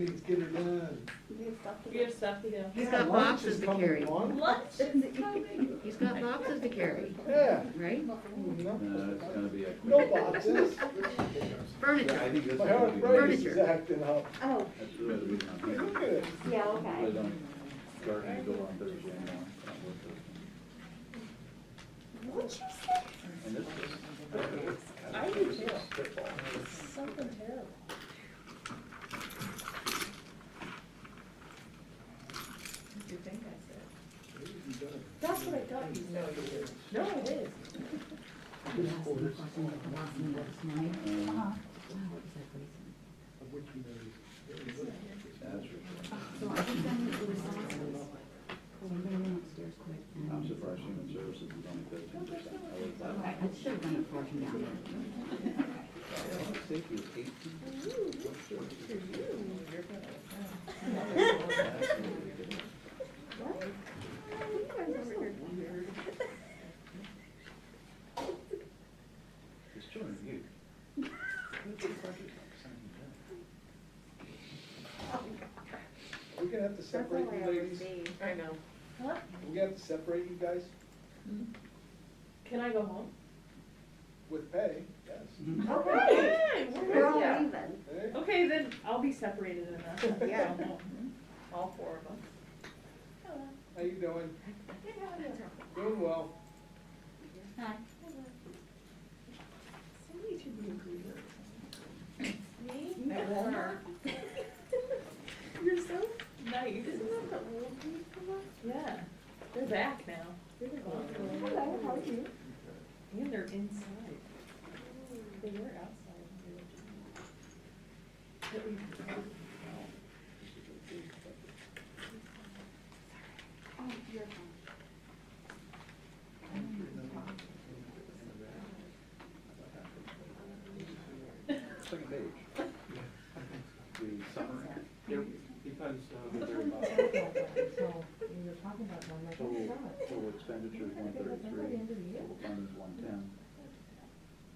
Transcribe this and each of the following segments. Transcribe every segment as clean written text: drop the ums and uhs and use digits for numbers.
meetings, get her done. You have stuff to do. He's got boxes to carry. Lunch is coming. He's got boxes to carry, Yeah. right? No, it's gonna be a. No boxes. Yeah, Furniture. I think that's My gonna heart be. rate is Furniture. acting up. Oh, That's really the reason I'm here. Look at it. yeah, I okay. don't start to go on Thursday anymore. What'd you say? And this is. I do too. Something terrible. What do you think I said? That's what I thought you said. No, it is. That's for sure. So I just sent the responses. So I'm gonna run upstairs quick. I'm surprised human services is only 15%. I should have done it before I came down here. Safety is 18. It's children of you. We're gonna have to separate you ladies. I know. What? We're gonna have to separate you guys Can I go home? with pay, yes. Okay. We're all Yeah. even. Hey? Okay, then I'll be separated enough. Yeah. All four of us. Hello. How you doing? Doing well. Hi. Somebody should be a greeter. Me? Never. You're so nice. Isn't that the old people? Yeah. They're back now. Hello, how are you? And they're inside. They were outside. Oh, you're fine. Second page. The summary. Yep, because, So you're talking about one like Total expenditure is 133, total fund is 110.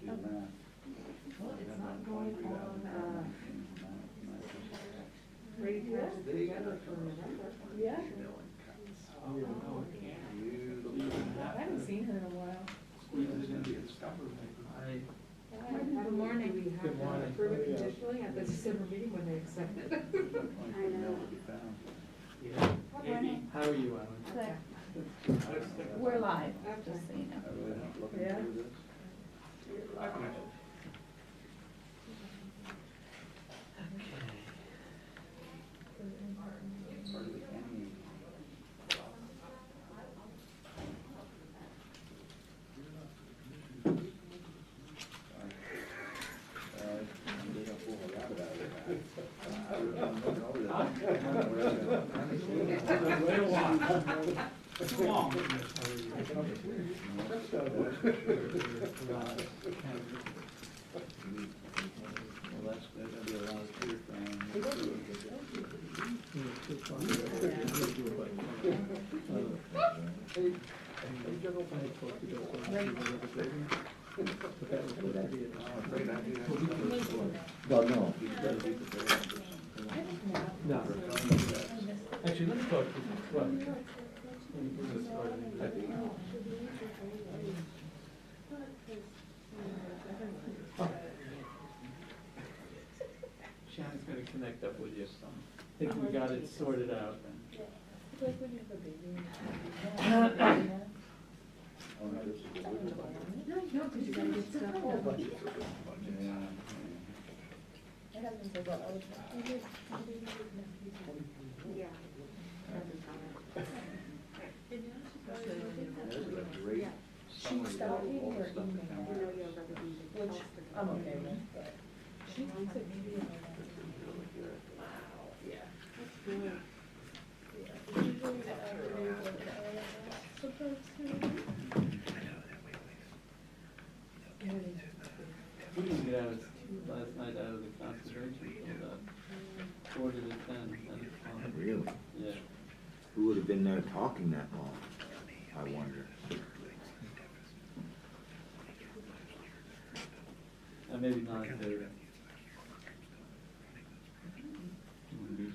Do the math. Well, it's not going on, Brady Township They got together it. for November. Yeah. oh, no, it can't. You I haven't seen her in a while. Squeeze it into the discovery maker. Good morning. We have Good to morning. approve it conditionally at the December meeting when they accept it. I know. Yeah. Amy, how are you, Alan? We're live, just so you know. I really don't look Yeah. into this. Hardly any. They don't pull a rabbit out of their hat. I really don't know over that. Come on. Well, that's gonna be a lot of tear Well, no. No. Actually, let's talk to what? Shannon's gonna connect up with you. I think we got it sorted out. It's like when you have a baby. Oh, no, this is the original budget. No, because you gotta get stuff done. Yeah. My husband says that all the time. Yeah. This is a great summary of all the stuff that I comes know out. you're representing. Which, I'm okay with, but she thinks it maybe in wow, yeah. That's good. Yeah. Usually the afternoon when the supposed to. We didn't get out last night out of the conservation till about quarter to 10. Really? Yeah. Who would have been there talking that long? I wonder. Maybe not there. Be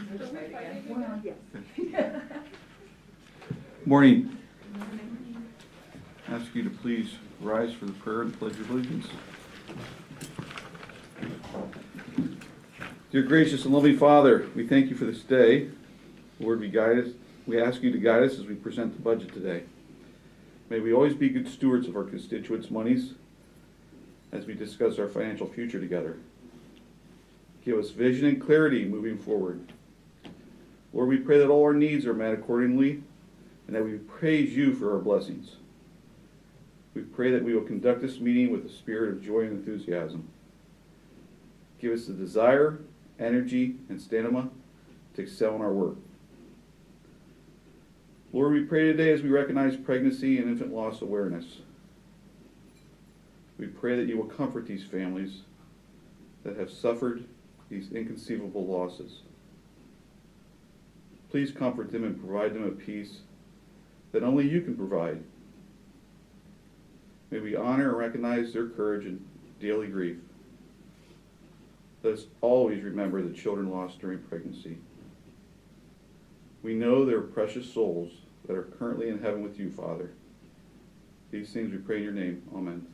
Well, yes. Morning. Ask you to please rise for the prayer and pledge of allegiance. Dear gracious and loving Father, we thank you for this day. Lord, we ask you to guide us as we present the budget today. May we always be good stewards of our constituents' monies as we discuss our financial future together. Give us vision and clarity moving forward. Lord, we pray that all our needs are met accordingly and that we praise you for our blessings. We pray that we will conduct this meeting with a spirit of joy and enthusiasm. Give us the desire, energy, and stamina to excel in our work. Lord, we pray today as we recognize pregnancy and infant loss awareness. We pray that you will comfort these families that have suffered these inconceivable losses. Please comfort them and provide them a peace that only you can provide. May we honor and recognize their courage in daily grief. Let us always remember the children lost during pregnancy. We know they are precious souls that are currently in heaven with you, Father. These things we pray in your name. Amen.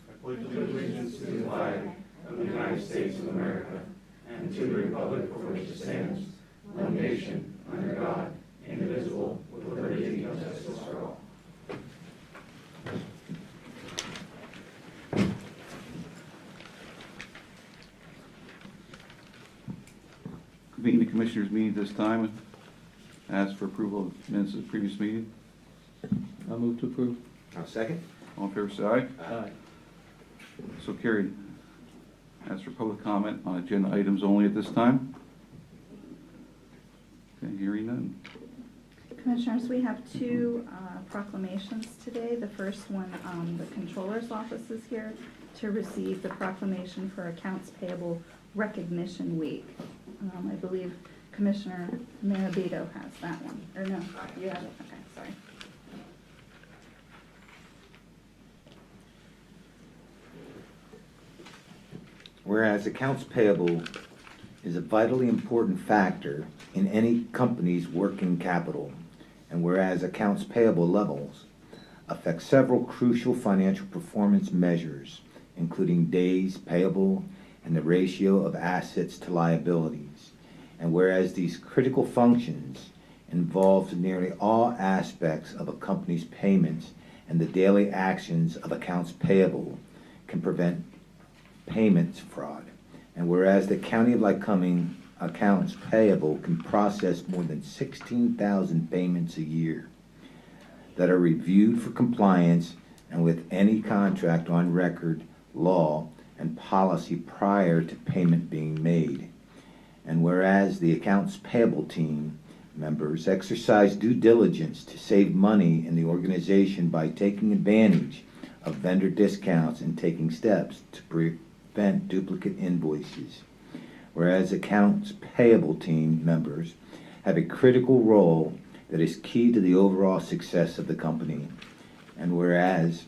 I pledge allegiance to the flag of the United States of America and to the republic for which it stands, one nation, under God, indivisible, with liberty and justice for all. Convene the Commissioners' meeting at this time and ask for approval of minutes of the previous meeting. I'll move to approve. I'll second. All in favor, say aye. Aye. So carried. Ask for public comment on agenda items only at this time. Okay, hearing none. Commissioners, we have two proclamations today. The first one, the Controller's Office is here to receive the proclamation for Accounts Payable Recognition Week. I believe Commissioner Marabito has that one, or no? You have it, okay, sorry. Whereas accounts payable is a vitally important factor in any company's working capital, and whereas accounts payable levels affect several crucial financial performance measures, including days payable and the ratio of assets to liabilities, and whereas these critical functions involve nearly all aspects of a company's payments and the daily actions of accounts payable can prevent payments fraud, and whereas the County of Lycoming accounts payable can process more than 16,000 payments a year that are reviewed for compliance and with any contract on record, law, and policy prior to payment being made. And whereas the accounts payable team members exercise due diligence to save money in the organization by taking advantage of vendor discounts and taking steps to prevent duplicate invoices. Whereas accounts payable team members have a critical role that is key to the overall success of the company. And whereas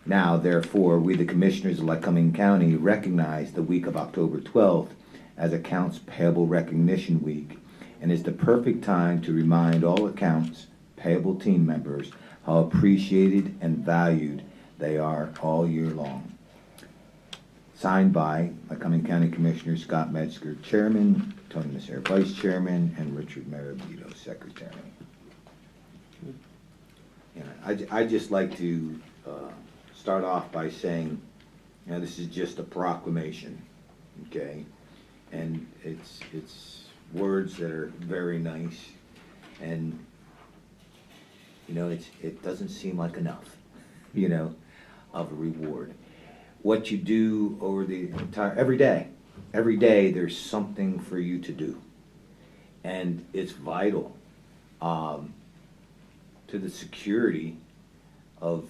now, therefore, we, the Commissioners of Lycoming County, recognize the week of October 12th as Accounts Payable Recognition Week, and is the perfect time to remind all accounts payable team members how appreciated and valued they are all year long. Signed by Lycoming County Commissioner Scott Metzger, Chairman, Tony Massera, Vice Chairman, and Richard Marabito, Secretary. I'd just like to start off by saying, this is just a proclamation, okay? And it's words that are very nice, and it doesn't seem like enough, of a reward. What you do over the entire every day there's something for you to do, and it's vital to the security of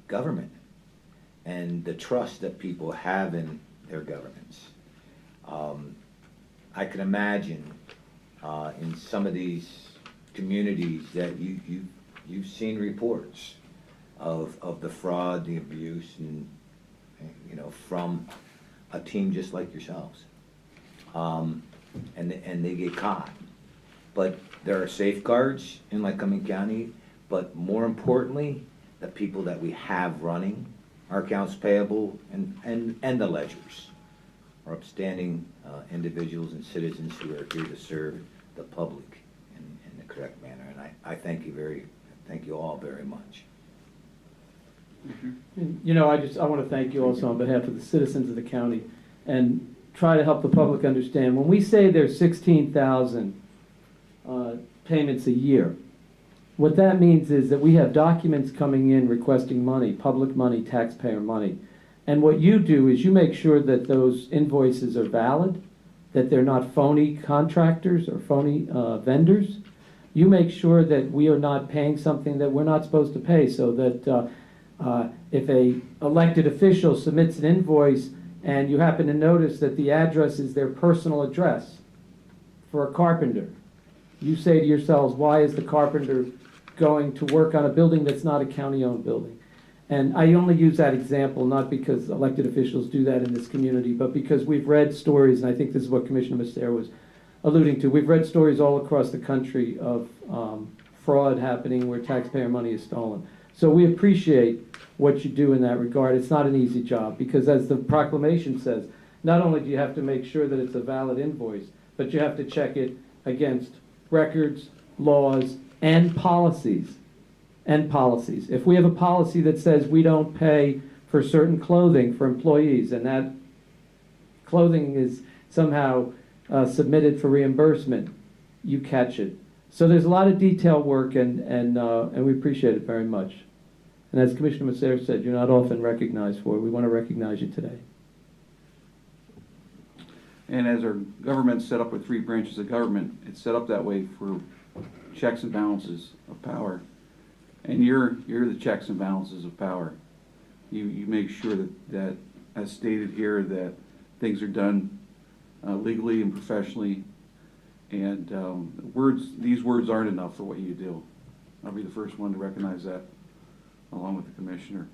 government and the trust that people have in their governments. I can imagine in some of these communities that you've seen reports of the fraud, the abuse, and from a team just like yourselves. And they get caught. But there are safeguards in Lycoming County, but more importantly, the people that we have running our accounts payable and the ledgers are upstanding individuals and citizens who are here to serve the public in the correct manner. And I thank you all very much. And, you know, I want to thank you also on behalf of the citizens of the county and try to help the public understand. When we say there's 16,000 payments a year, what that means is that we have documents coming in requesting money, public money, taxpayer money. And what you do is you make sure that those invoices are valid, that they're not phony contractors or phony vendors. You make sure that we are not paying something that we're not supposed to pay, so that if a elected official submits an invoice and you happen to notice that the address is their personal address for a carpenter, you say to yourselves, why is the carpenter going to work on a building that's not a county-owned building? And I only use that example not because elected officials do that in this community, but because we've read stories, and I think this is what Commissioner Mastera was alluding to. We've read stories all across the country of fraud happening where taxpayer money is stolen. So we appreciate what you do in that regard. It's not an easy job because, as the proclamation says, not only do you have to make sure that it's a valid invoice, but you have to check it against records, laws, and policies. If we have a policy that says we don't pay for certain clothing for employees, and that clothing is somehow submitted for reimbursement, you catch it. So there's a lot of detail work, and we appreciate it very much. And as Commissioner Mastera said, you're not often recognized for it. We want to recognize you today. And as our government's set up with 3 branches of government, it's set up that way for checks and balances of power. And you're the checks and balances of power. You make sure that as stated here, that things are done legally and professionally. And these words aren't enough for what you do. I'll be the first one to recognize that, along with the commissioner.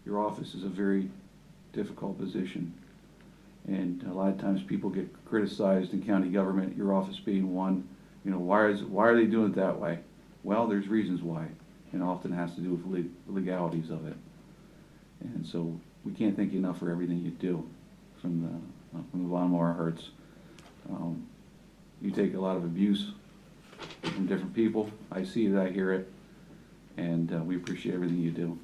Your office is a very difficult position. And a lot of times people get criticized in county government, your office being one. You know, why are they doing it that way? Well, there's reasons why, and often has to do with the legalities of it. And so we can't thank you enough for everything you do from the bottom of our hearts. You take a lot of abuse from different people. I see it, I hear it, and we appreciate everything you do.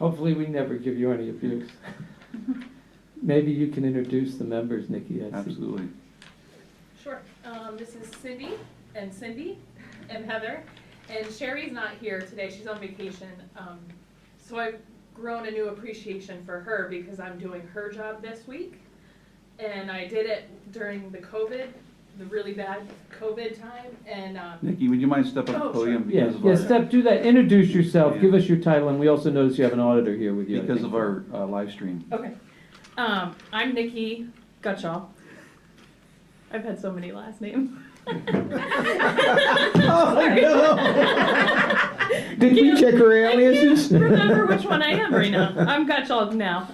Hopefully we never give you any abuse. Maybe you can introduce the members, Nikki. Absolutely. Sure. This is Cindy and Heather. And Sherry's not here today. She's on vacation. So I've grown a new appreciation for her because I'm doing her job this week. And I did it during the really bad COVID time. And Nikki, would you mind stepping up to the podium? Yes, do that. Introduce yourself. Give us your title, and we also notice you have an auditor here with you. Because of our live stream. Okay. I'm Nikki Gutschall. I've had so many last names. Oh, no. Did we check her aliases? I can't remember which one I am right now. I'm Gutschall now.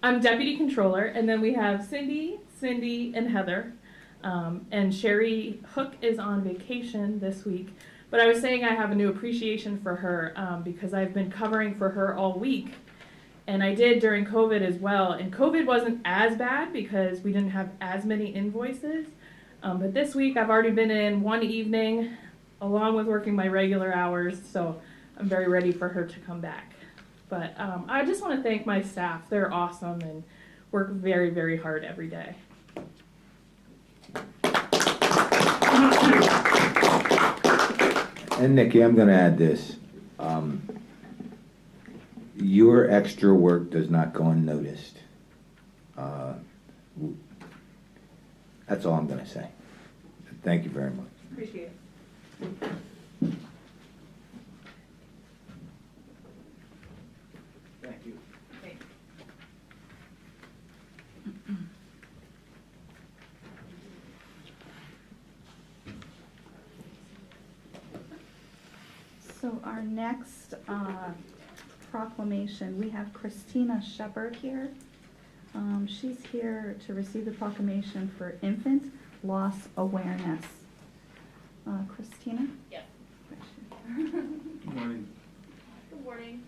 I'm Deputy Controller, and then we have Cindy, and Heather. And Sherry Hook is on vacation this week. But I was saying I have a new appreciation for her because I've been covering for her all week. And I did during COVID as well. And COVID wasn't as bad because we didn't have as many invoices. But this week I've already been in one evening along with working my regular hours. So I'm very ready for her to come back. But I just want to thank my staff. They're awesome and work very, very hard every day. And Nikki, I'm going to add this. Your extra work does not go unnoticed. That's all I'm going to say. Thank you very much. Appreciate it. Thank you. Thanks. So our next proclamation, we have Christina Shepard here. She's here to receive the proclamation for infant loss awareness. Christina? Yes. Good morning. Good morning.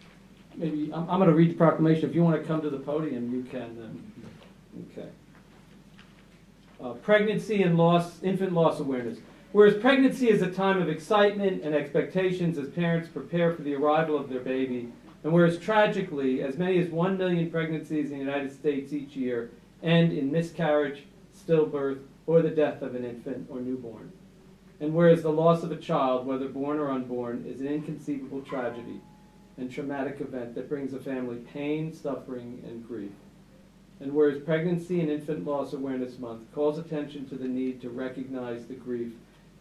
Maybe, I'm gonna read the proclamation. If you wanna come to the podium, you can then. Okay. Pregnancy and infant loss awareness. Whereas pregnancy is a time of excitement and expectations as parents prepare for the arrival of their baby, and whereas tragically, as many as 1 million pregnancies in the United States each year end in miscarriage, stillbirth, or the death of an infant or newborn. And whereas the loss of a child, whether born or unborn, is an inconceivable tragedy and traumatic event that brings a family pain, suffering, and grief. And whereas Pregnancy and Infant Loss Awareness Month calls attention to the need to recognize the grief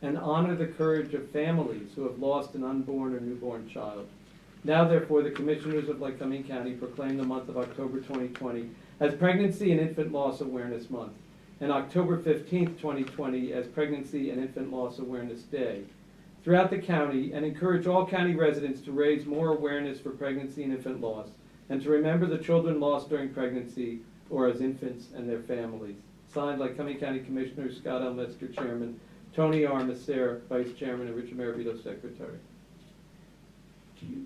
and honor the courage of families who have lost an unborn or newborn child. Now, therefore, the Commissioners of Lycoming County proclaim the month of October 2020 as Pregnancy and Infant Loss Awareness Month, and October 15th, 2020 as Pregnancy and Infant Loss Awareness Day throughout the county, and encourage all county residents to raise more awareness for pregnancy and infant loss, and to remember the children lost during pregnancy or as infants and their families. Signed, Lycoming County Commissioners Scott L. Metzger, Chairman, Tony R. Macer, Vice Chairman, and Richard Maravito, Secretary. Do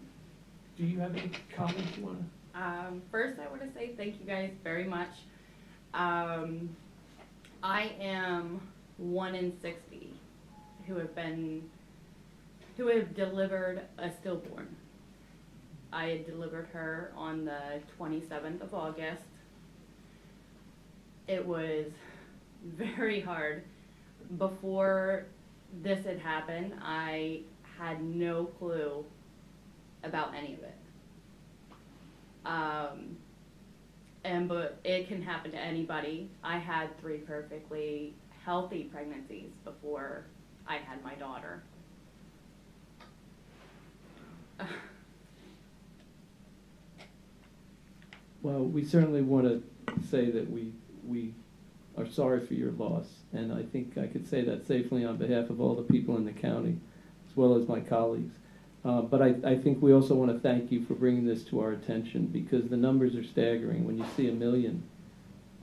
you have any comments you want to? First, I want to say thank you guys very much. I am 1 in 60 who have delivered a stillborn. I had delivered her on the 27th of August. It was very hard. Before this had happened, I had no clue about any of it. But it can happen to anybody. I had 3 perfectly healthy pregnancies before I had my daughter. Well, we certainly want to say that we are sorry for your loss, and I think I could say that safely on behalf of all the people in the county, as well as my colleagues. But I think we also want to thank you for bringing this to our attention, because the numbers are staggering. When you see 1 million,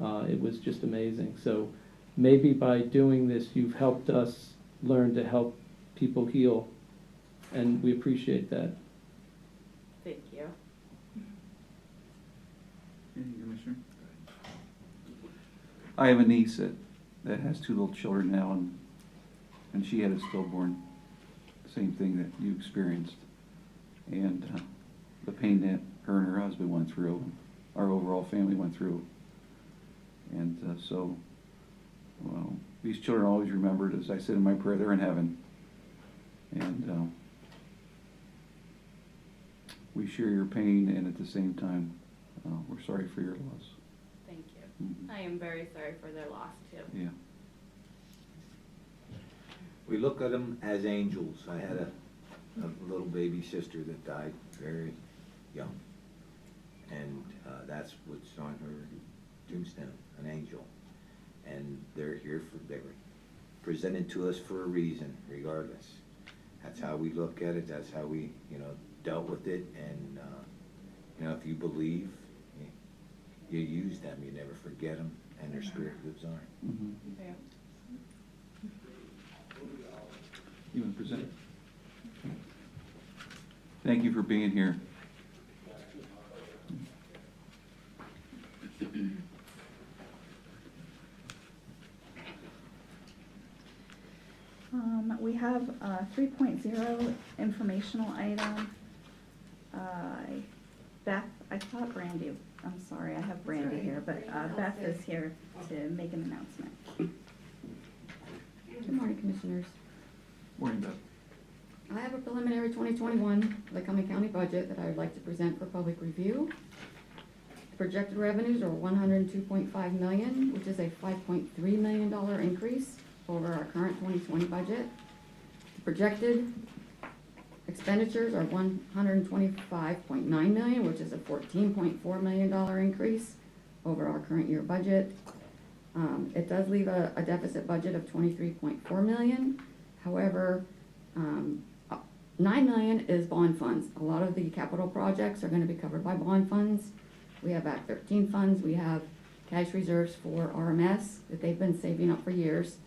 it was just amazing. So maybe by doing this, you've helped us learn to help people heal, and we appreciate that. Thank you. Commissioner? I have a niece that has 2 little children now, and she had a stillborn. Same thing that you experienced, and the pain that her and her husband went through, our overall family went through, and so well, these children are always remembered. As I said in my prayer, they're in heaven, and we share your pain, and at the same time, we're sorry for your loss. Thank you. Mm-hmm. I am very sorry for their loss too. Yeah. We look at them as angels. I had a little baby sister that died very young, and that's what's on her tombstone, an angel. And they were presented to us for a reason, regardless. That's how we look at it. That's how we, dealt with it. And if you believe, you use them. You never forget them, and their spirit lives on. Mm-hmm. Yeah. You want to present? Thank you for being here. We have a 3.0 informational item. Beth, I thought Brandy, I'm sorry, I have Brandy here, but Beth is here to make an announcement. Good morning, Commissioners. Morning, Beth. I have a preliminary 2021 Lycoming County budget that I would like to present for public review. The projected revenues are $102.5 million, which is a $5.3 million increase over our current 2020 budget. The projected expenditures are $125.9 million, which is a $14.4 million increase over our current year budget. It does leave a deficit budget of $23.4 million. However, 9 million is bond funds. A lot of the capital projects are gonna be covered by bond funds. We have Act 13 funds, we have cash reserves for RMS that they've been saving up for years.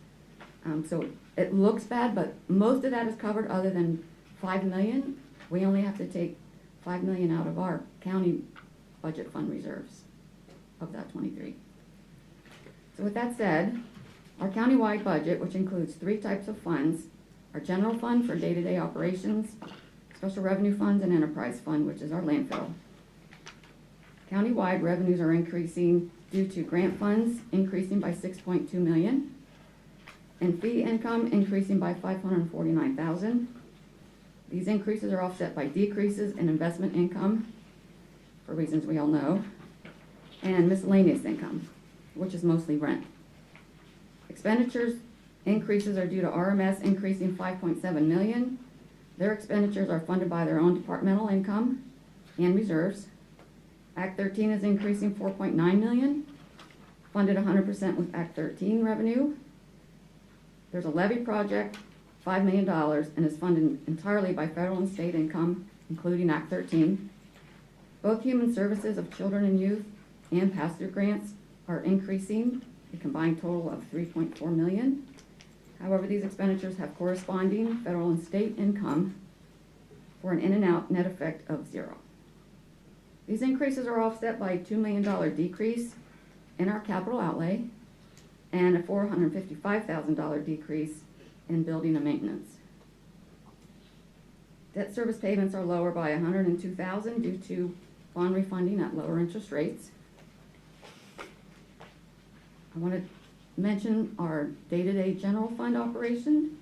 So it looks bad, but most of that is covered other than 5 million. We only have to take 5 million out of our county budget fund reserves of that 23. So with that said, our countywide budget, which includes 3 types of funds, our general fund for day-to-day operations, special revenue funds, and enterprise fund, which is our landfill. Countywide revenues are increasing due to grant funds increasing by 6.2 million, and fee income increasing by 549,000. These increases are offset by decreases in investment income, for reasons we all know, and miscellaneous income, which is mostly rent. Expenditures increases are due to RMS increasing 5.7 million. Their expenditures are funded by their own departmental income and reserves. Act 13 is increasing 4.9 million, funded 100% with Act 13 revenue. There's a levy project, $5 million, and is funded entirely by federal and state income, including Act 13. Both human services of children and youth and pass-through grants are increasing, a combined total of 3.4 million. However, these expenditures have corresponding federal and state income for an in and out net effect of 0. These increases are offset by a $2 million decrease in our capital outlay and a $455,000 decrease in building and maintenance. Debt service payments are lower by $102,000 due to bond refunding at lower interest rates. I want to mention our day-to-day general fund operation.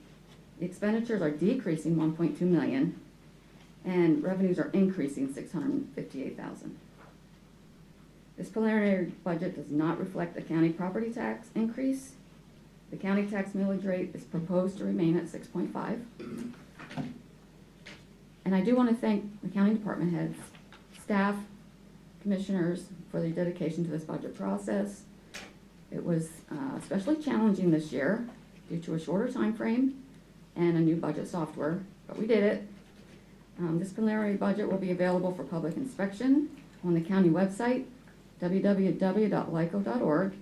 The expenditures are decreasing 1.2 million and revenues are increasing 658,000. This preliminary budget does not reflect the county property tax increase. The county tax millage rate is proposed to remain at 6.5. And I do want to thank the county department heads, staff, commissioners for their dedication to this budget process. It was especially challenging this year due to a shorter time frame and a new budget software, but we did it. This preliminary budget will be available for public inspection on the county website, www.lyco.org,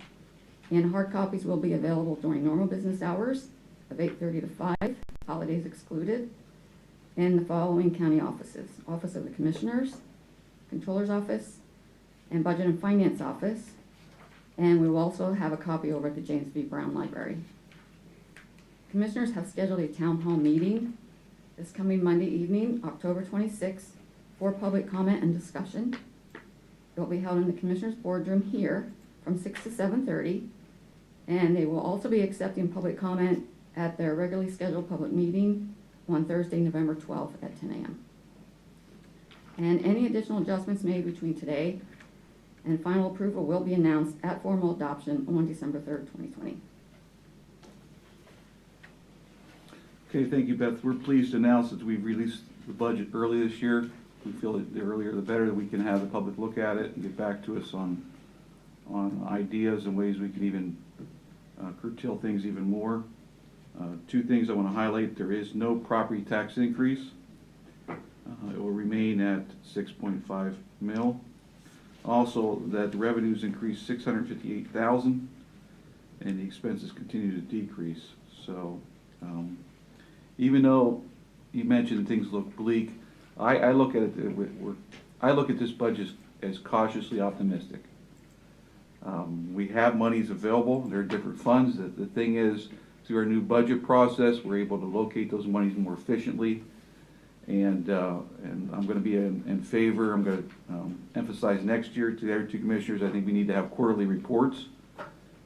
and hard copies will be available during normal business hours of 8:30 to 5, holidays excluded, in the following county offices: Office of the Commissioners, Controller's Office, and Budget and Finance Office. And we will also have a copy over at the James B. Brown Library. Commissioners have scheduled a town hall meeting this coming Monday evening, October 26th, for public comment and discussion. It will be held in the Commissioners' boardroom here from 6 to 7:30, and they will also be accepting public comment at their regularly scheduled public meeting on Thursday, November 12th at 10 a.m. And any additional adjustments made between today and final approval will be announced at formal adoption on December 3rd, 2020. Okay, thank you, Beth. We're pleased to announce that we've released the budget early this year. We feel that the earlier the better, that we can have the public look at it and get back to us on ideas and ways we can even curtail things even more. 2 things I want to highlight. There is no property tax increase. It will remain at 6.5 mil. Also, that the revenues increased 658,000 and the expenses continue to decrease. So even though you mentioned things look bleak, I look at it, I look at this budget as cautiously optimistic. We have monies available. There are different funds. The thing is, through our new budget process, we're able to locate those monies more efficiently. And I'm going to be in favor. I'm going to emphasize next year to the other 2 commissioners, I think we need to have quarterly reports.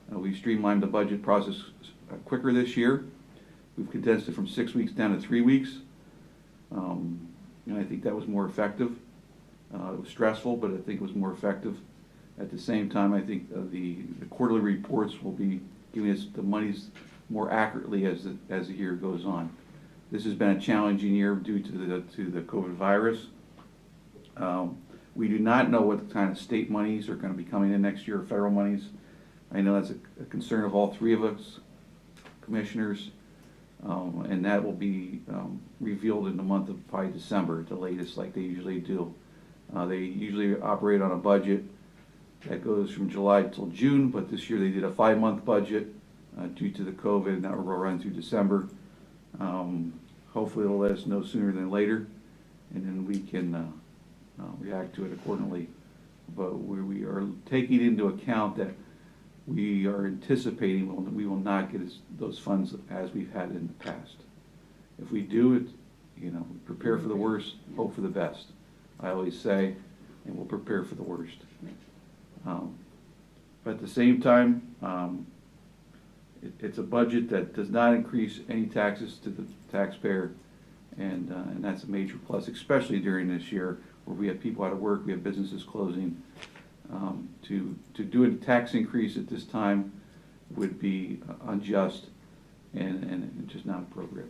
We streamlined the budget process quicker this year. We've condensed it from 6 weeks down to 3 weeks. And I think that was more effective. It was stressful, but I think it was more effective. At the same time, I think the quarterly reports will be giving us the monies more accurately as the year goes on. This has been a challenging year due to the COVID virus. We do not know what kind of state monies are going to be coming in next year, or federal monies. I know that's a concern of all 3 of us, commissioners. And that will be revealed in the month of probably December at the latest, like they usually do. They usually operate on a budget that goes from July till June, but this year they did a 5-month budget due to the COVID, and that will run through December. Hopefully it'll let us know sooner than later, and then we can react to it accordingly. But we are taking into account that we are anticipating we will not get those funds as we've had in the past. If we do it, prepare for the worst, hope for the best. I always say, and we'll prepare for the worst. But at the same time, it's a budget that does not increase any taxes to the taxpayer, and that's a major plus, especially during this year where we have people out of work, we have businesses closing. To do a tax increase at this time would be unjust and just not appropriate.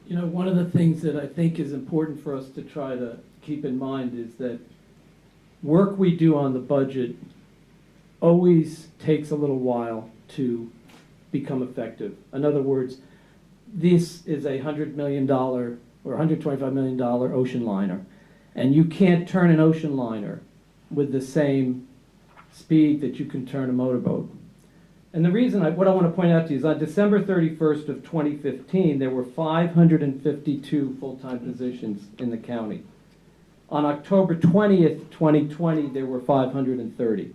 One of the things that I think is important for us to try to keep in mind is that work we do on the budget always takes a little while to become effective. In other words, this is a $100 million or $125 million ocean liner, and you can't turn an ocean liner with the same speed that you can turn a motorboat. And the reason, what I want to point out to you is on December 31st of 2015, there were 552 full-time positions in the county. On October 20th, 2020, there were 530.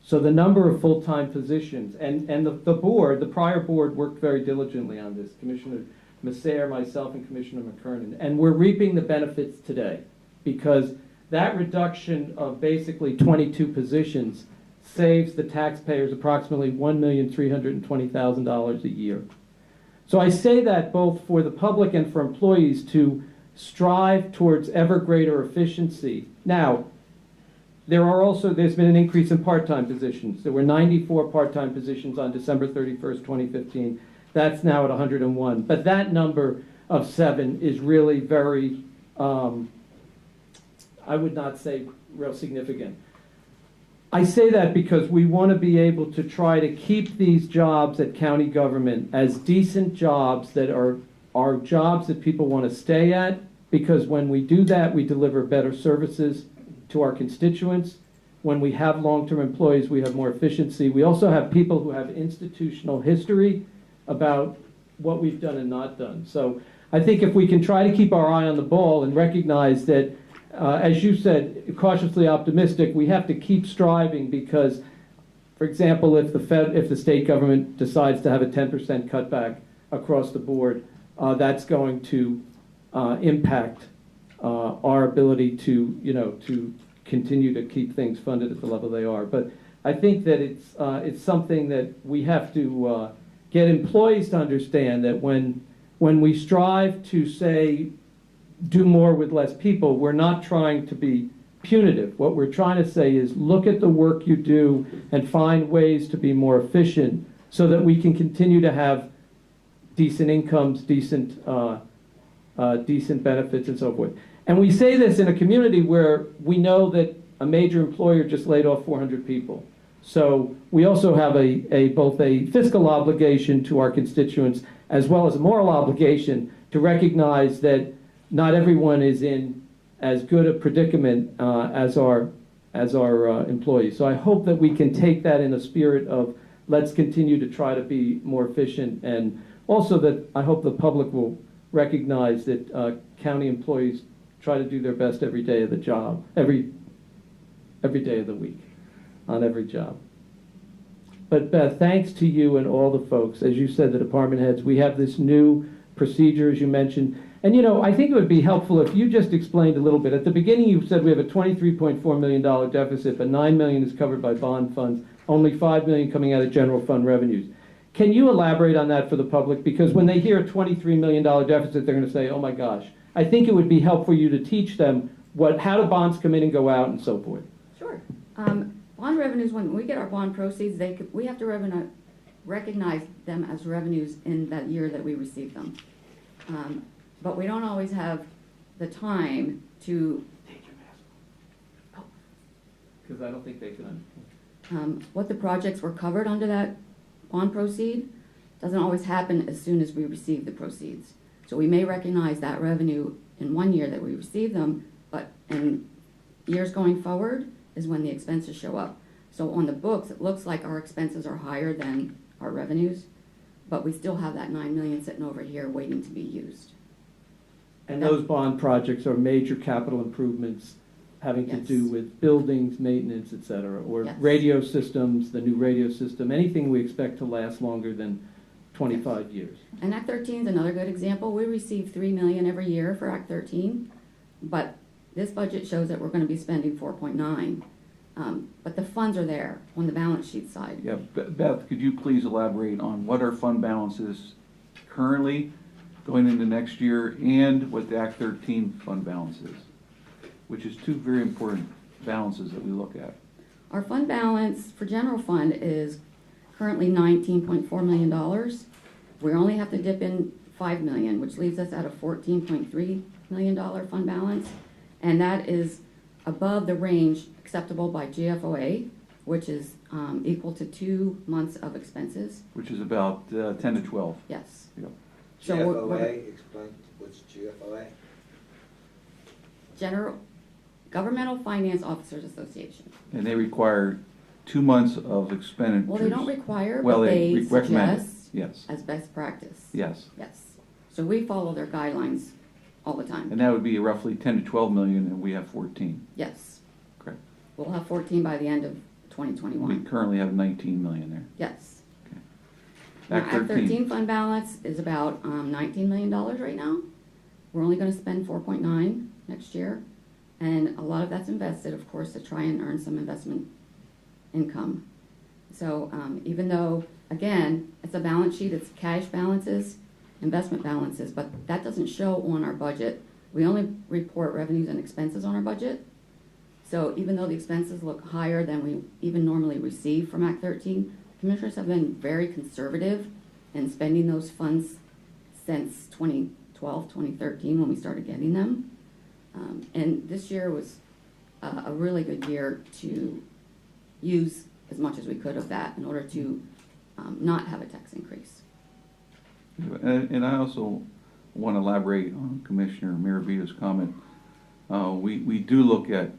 So the number of full-time positions, and the prior board worked very diligently on this, Commissioner Masser, myself, and Commissioner McKernan, and we're reaping the benefits today because that reduction of basically 22 positions saves the taxpayers approximately $1,320,000 a year. So I say that both for the public and for employees to strive towards ever greater efficiency. Now, there's been an increase in part-time positions. There were 94 part-time positions on December 31st, 2015. That's now at 101. But that number of 7 is really very, I would not say real significant. I say that because we want to be able to try to keep these jobs at county government as decent jobs that are jobs that people want to stay at, because when we do that, we deliver better services to our constituents. When we have long-term employees, we have more efficiency. We also have people who have institutional history about what we've done and not done. So I think if we can try to keep our eye on the ball and recognize that, as you said, cautiously optimistic, we have to keep striving because, for example, if the state government decides to have a 10% cutback across the board, that's going to impact our ability to continue to keep things funded at the level they are. But I think that it's something that we have to get employees to understand that when we strive to say do more with less people, we're not trying to be punitive. What we're trying to say is look at the work you do and find ways to be more efficient so that we can continue to have decent incomes, decent benefits, and so forth. And we say this in a community where we know that a major employer just laid off 400 people. So we also have both a fiscal obligation to our constituents as well as a moral obligation to recognize that not everyone is in as good a predicament as our employees. So I hope that we can take that in a spirit of let's continue to try to be more efficient, and also that I hope the public will recognize that county employees try to do their best every day of the job, every day of the week, on every job. But Beth, thanks to you and all the folks, as you said, the department heads, we have this new procedure, as you mentioned. And I think it would be helpful if you just explained a little bit. At the beginning you said we have a $23.4 million deficit, but $9 million is covered by bond funds, only $5 million coming out of general fund revenues. Can you elaborate on that for the public? Because when they hear a $23 million deficit, they're going to say, oh my gosh. I think it would be helpful for you to teach them how do bonds come in and go out and so forth. Sure. Bond revenues, when we get our bond proceeds, we have to recognize them as revenues in that year that we receive them. But we don't always have the time to... Because I don't think they can. What the projects were covered under that bond proceed. doesn't always happen as soon as we receive the proceeds. So we may recognize that revenue in one year that we receive them, but in years going forward is when the expenses show up. So on the books, it looks like our expenses are higher than our revenues, but we still have that 9 million sitting over here waiting to be used. And those bond projects are major capital improvements having to Yes. do with buildings, maintenance, et cetera, or Yes. radio systems, the new radio system, anything we expect to last longer than 25 years. And Act 13 is another good example. We receive 3 million every year for Act 13, but this budget shows that we're going to be spending 4.9. But the funds are there on the balance sheet side. Yeah, Beth, could you please elaborate on what our fund balance is currently going into next year and what the Act 13 fund balance is, which is two very important balances that we look at. Our fund balance for general fund is currently $19.4 million. We only have to dip in $5 million, which leaves us at a $14.3 million fund balance. And that is above the range acceptable by GFOA, which is equal to 2 months of expenses. Which is about 10 to 12. Yes. Yep. So GFOA, explain what's GFOA? General Governmental Finance Officers Association. And they require 2 months of expenditures. Well, they don't require, Well, but they they recommend it. suggest Yes, as best practice. yes. Yes. So we follow their guidelines all the time. And that would be roughly 10 to 12 million, and we have 14. Yes. Correct. We'll have 14 by the end of We 2021. currently have 19 million there. Yes. Okay. Now, Act Act 13. 13 fund balance is about $19 million right now. We're only going to spend 4.9 next year. And a lot of that's invested, of course, to try and earn some investment income. So even though, again, it's a balance sheet, it's cash balances, investment balances, but that doesn't show on our budget. We only report revenues and expenses on our budget. So even though the expenses look higher than we even normally receive from Act 13, commissioners have been very conservative in spending those funds since 2012, 2013, when we started getting them. And this year was a really good year to use as much as we could of that in order to not have a tax increase. And I also want to elaborate on Commissioner Miravita's comment. We do look at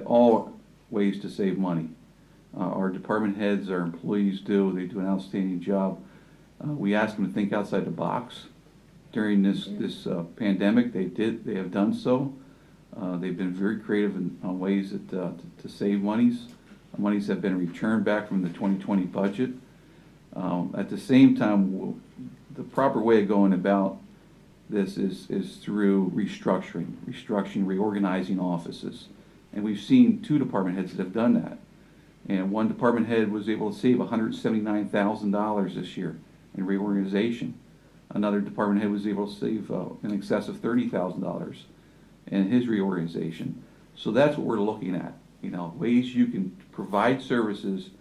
all ways to save money. Our department heads, our employees do. They do an outstanding job. We ask them to think outside the box. During this pandemic, they have done so. They've been very creative on ways to save monies. Monies have been returned back from the 2020 budget. At the same time, the proper way of going about this is through restructuring, reorganizing offices. And we've seen 2 department heads that have done that. And one department head was able to save $179,000 this year in reorganization. Another department head was able to save in excess of $30,000 in his reorganization. So that's what we're looking at. Ways you can provide services,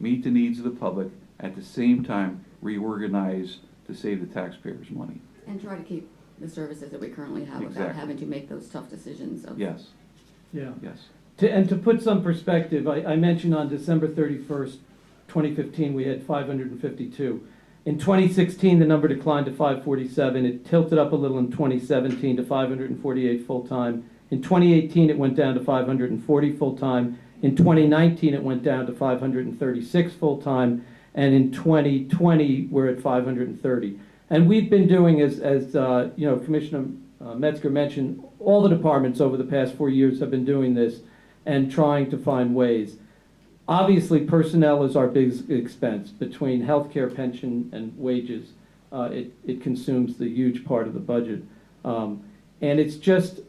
meet the needs of the public, at the same time reorganize to save the taxpayers money. And try to keep the services that we currently have without Exactly. having to make those tough decisions of. Yes, Yeah. yes. And to put some perspective, I mentioned on December 31st, 2015, we had 552. In 2016, the number declined to 547. It tilted up a little in 2017 to 548 full-time. In 2018, it went down to 540 full-time. In 2019, it went down to 536 full-time. And in 2020, we're at 530. And we've been doing, as Commissioner Metzger mentioned, all the departments over the past 4 years have been doing this and trying to find ways. Obviously, personnel is our big expense. Between healthcare, pension, and wages, it consumes the huge part of the budget. And it's just,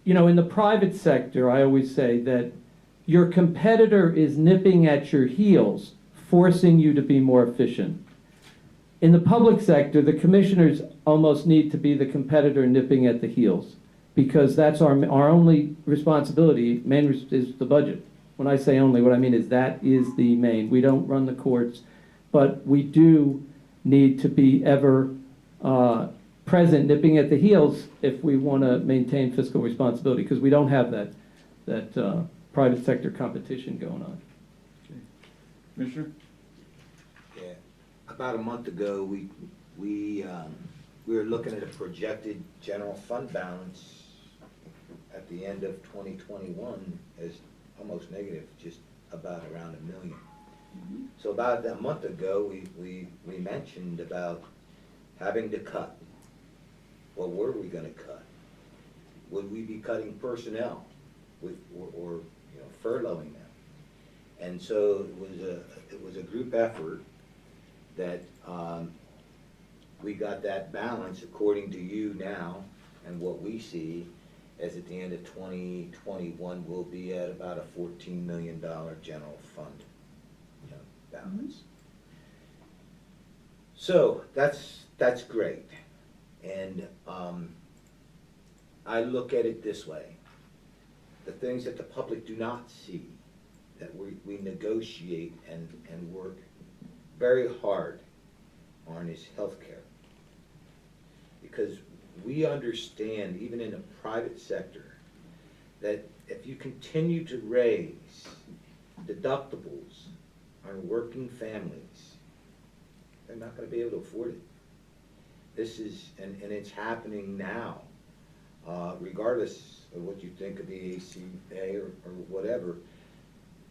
in the private sector, I always say that your competitor is nipping at your heels, forcing you to be more efficient. In the public sector, the commissioners almost need to be the competitor nipping at the heels, because that's our only responsibility. Is the budget. When I say only, what I mean is that is the main. We don't run the courts, but we do need to be ever present, nipping at the heels, if we want to maintain fiscal responsibility, because we don't have that private sector competition going on. Commissioner? Yeah. about a month ago, we were looking at a projected general fund balance at the end of 2021 as almost negative, just about around $1 million. So about a month ago, we mentioned about having to cut. Well, were we gonna cut? Would we be cutting personnel or furloughing them? And so it was a group effort that we got that balance according to you now, and what we see as at the end of 2021 we'll be at about a $14 million general fund balance. So that's great, and I look at it this way: the things that the public do not see, that we negotiate and work very hard on, is healthcare. Because we understand, even in the private sector, that if you continue to raise deductibles on working families, they're not going to be able to afford it. This is, and it's happening now, regardless of what you think of the ACA or whatever.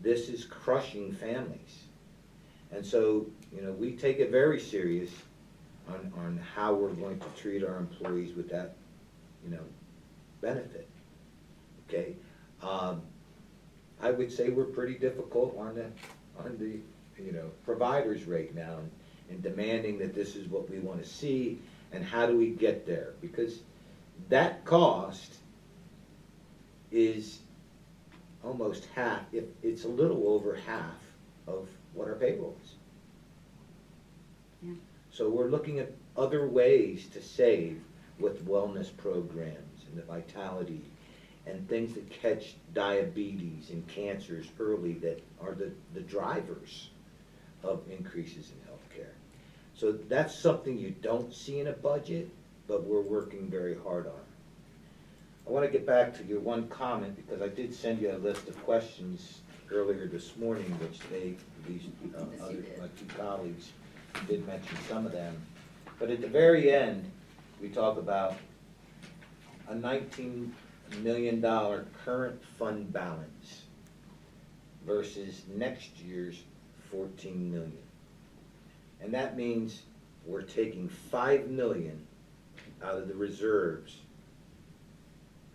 This is crushing families. And so, we take it very serious on how we're going to treat our employees with that, benefit. Okay? I would say we're pretty difficult on the providers right now, and demanding that this is what we want to see, and how do we get there? Because that cost is almost half, if it's a little over half of what our payroll is. Yeah. So we're looking at other ways to save with wellness programs and the vitality and things that catch diabetes and cancers early, that are the drivers of increases in healthcare. So that's something you don't see in a budget, but we're working very hard on. I want to get back to your one comment, because I did send you a list of questions earlier this morning, which my two colleagues did mention some of them. But at the very end, we talk about a $19 million current fund balance versus next year's $14 million. And that means we're taking $5 million out of the reserves,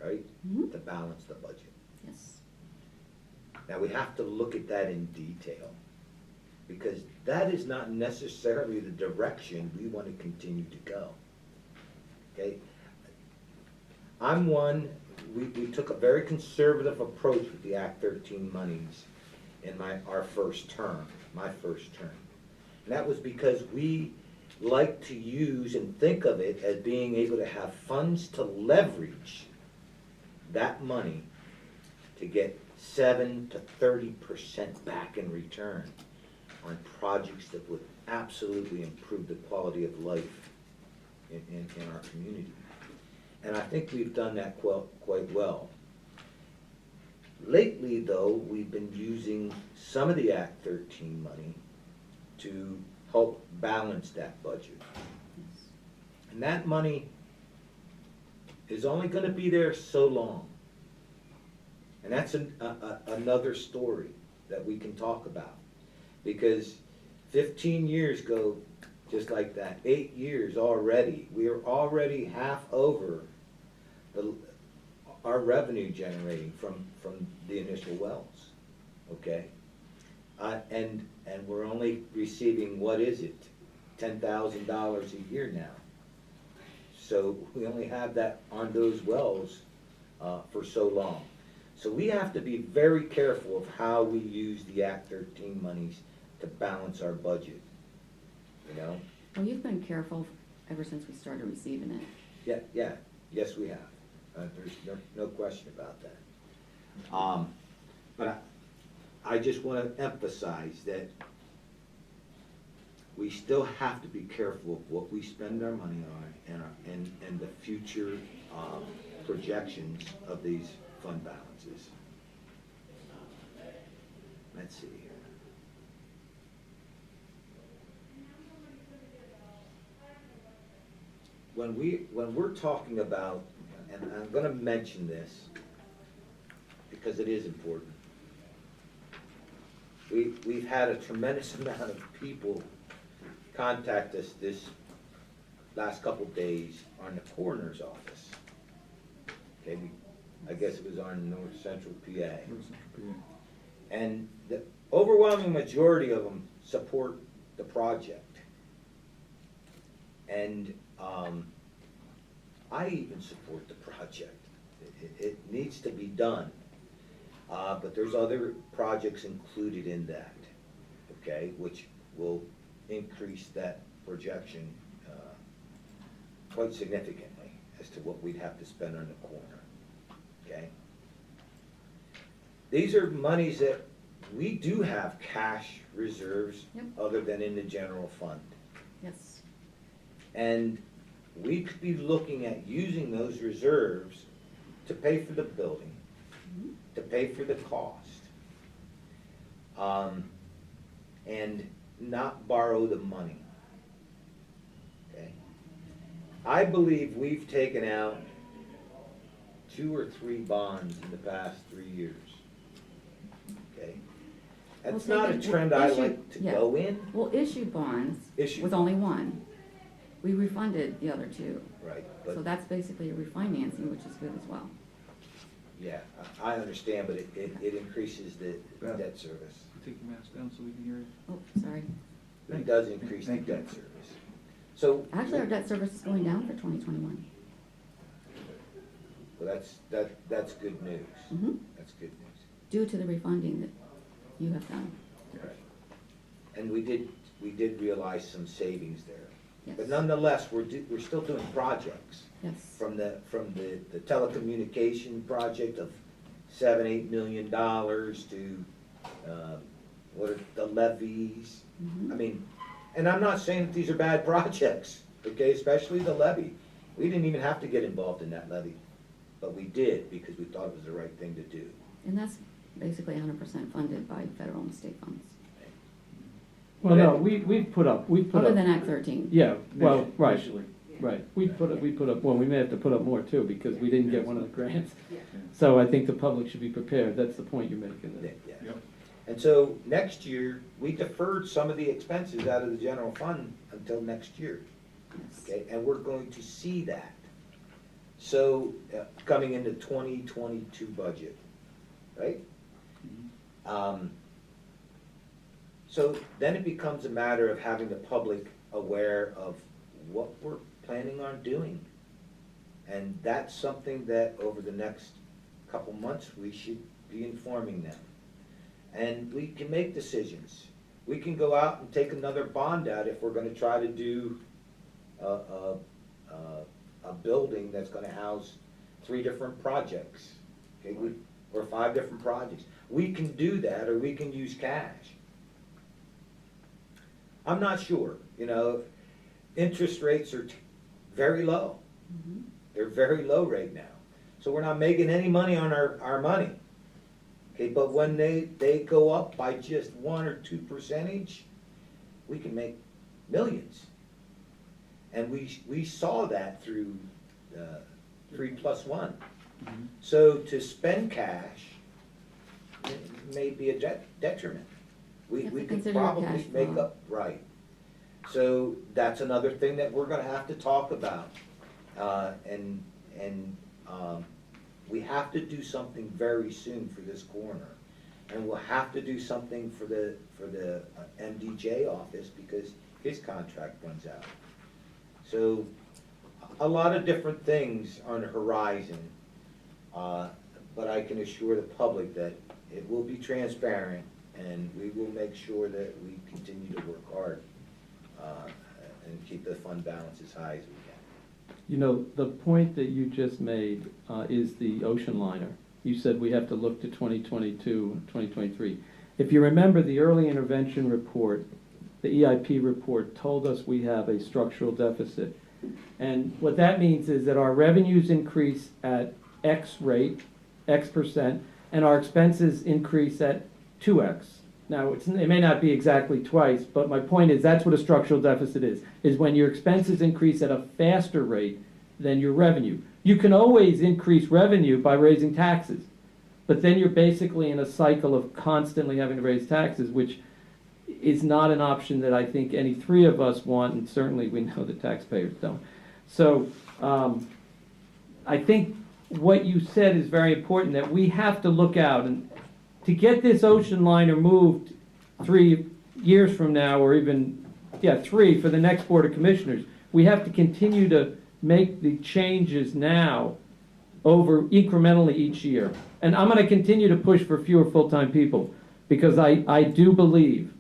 right, to balance the budget. Yes. Now, we have to look at that in detail, because that is not necessarily the direction we want to continue to go. Okay? We took a very conservative approach with the Act 13 monies in my first term. And that was because we like to use and think of it as being able to have funds to leverage that money to get 7 to 30% back in return on projects that would absolutely improve the quality of life in our community. And I think we've done that quite well. Lately, though, we've been using some of the Act 13 money to help balance that budget. And that money is only going to be there so long. And that's another story that we can talk about. Because 15 years go just like that, 8 years already. We are already half over our revenue generating from the initial wells, okay? And we're only receiving, what is it, $10,000 a year now. So we only have that on those wells for so long. So we have to be very careful of how we use the Act 13 monies to balance our budget, Well, you've been careful ever since we started receiving it. Yeah, yes we have. There's no question about that. But I just want to emphasize that we still have to be careful of what we spend our money on and the future projections of these fund balances. Let's see here. when we're talking about, and I'm gonna mention this, because it is important. We've had a tremendous amount of people contact us this last couple days on the coroner's office. Okay, I guess it was on North Central PA. And the overwhelming majority of them support the project. And I even support the project. It needs to be done. But there's other projects included in that, okay, which will increase that projection quite significantly as to what we'd have to spend on the corner, okay? These are monies that we do have cash reserves other than in the general fund. Yes. And we could be looking at using those reserves to pay for the building, to pay for the cost, and not borrow the money. Okay? I believe we've taken out 2 or 3 bonds in the past 3 years. Okay? That's Well, not a taken- trend I issue- like to yeah. go in. Well, issued bonds Issue. was only one. We refunded the other 2. Right, So but, that's basically a refinancing, which is good as well. yeah, I understand, but it increases the debt service. Take your mask down so we can hear you. Oh, sorry. It does increase the Thank you. debt service. So. Actually, our debt service is going down for 2021. Well, that's good news. Mm-hmm. That's good news. Due to the refunding that you have done. Right. And we did realize some savings there. Yes. But nonetheless, we're still doing projects. Yes. From the telecommunication project of $7-8 million to, what are the levies? Mhm. I mean, and I'm not saying that these are bad projects, okay, especially the levy. We didn't even have to get involved in that levy, but we did because we thought it was the right thing to do. And that's basically 100% funded by federal and state funds. Well, no, we've put up. Other than Act 13. Yeah, well, right, Initially. right. We put up, well, we may have to put up more too, because we didn't get one of the grants. So I think the public should be prepared, that's the point you're making. Yeah. Yep. And so next year, we deferred some of the expenses out of the general fund until next year. Okay, and we're going to see that. So, coming into 2022 budget, right? So then it becomes a matter of having the public aware of what we're planning on doing. And that's something that over the next couple months, we should be informing them. And we can make decisions. We can go out and take another bond out if we're gonna try to do a building that's gonna house 3 different projects, okay, or 5 different projects. We can do that, or we can use cash. I'm not sure, interest rates are very low. Mhm. They're very low right now. So we're not making any money on our money. Okay, but when they go up by just 1 or 2%, we can make millions. And we saw that through 3+1. So to spend cash may be a detriment. We You have to could consider your probably cash make flow. up, right. So that's another thing that we're gonna have to talk about. And we have to do something very soon for this corner. And we'll have to do something for the MDJ office because his contract runs out. So a lot of different things on the horizon. But I can assure the public that it will be transparent and we will make sure that we continue to work hard and keep the fund balance as high as we can. The point that you just made is the ocean liner. You said we have to look to 2022, 2023. If you remember the early intervention report, the EIP report told us we have a structural deficit. And what that means is that our revenues increase at X rate, X%, and our expenses increase at 2X, Now, it may not be exactly twice, but my point is that's what a structural deficit is when your expenses increase at a faster rate than your revenue. You can always increase revenue by raising taxes, but then you're basically in a cycle of constantly having to raise taxes, which is not an option that I think any three of us want, and certainly we know the taxpayers don't. So I think what you said is very important, that we have to look out, and to get this ocean liner moved 3 years from now, or even, 3 for the next Board of Commissioners, we have to continue to make the changes now over incrementally each year. And I'm going to continue to push for fewer full-time people, because I do believe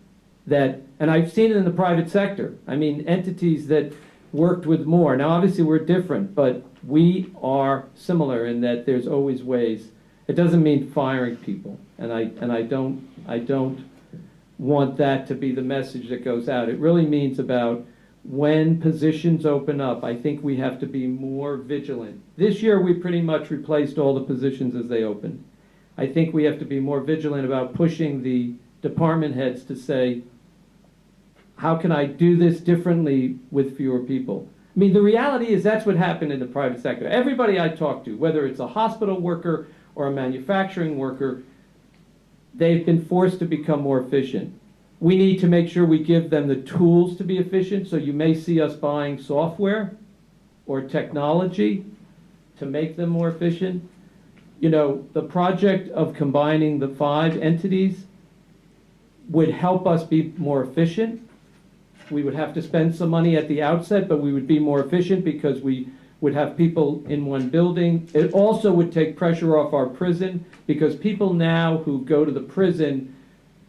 that, and I've seen it in the private sector, I mean, entities that worked with more. Now, obviously, we're different, but we are similar in that there's always ways. It doesn't mean firing people, and I don't want that to be the message that goes out. It really means about when positions open up, I think we have to be more vigilant. This year, we pretty much replaced all the positions as they opened. I think we have to be more vigilant about pushing the department heads to say, how can I do this differently with fewer people? I mean, the reality is that's what happened in the private sector. Everybody I talk to, whether it's a hospital worker or a manufacturing worker, they've been forced to become more efficient. We need to make sure we give them the tools to be efficient, so you may see us buying software or technology to make them more efficient. You know, the project of combining the 5 entities would help us be more efficient. We would have to spend some money at the outset, but we would be more efficient because we would have people in one building. It also would take pressure off our prison, because people now who go to the prison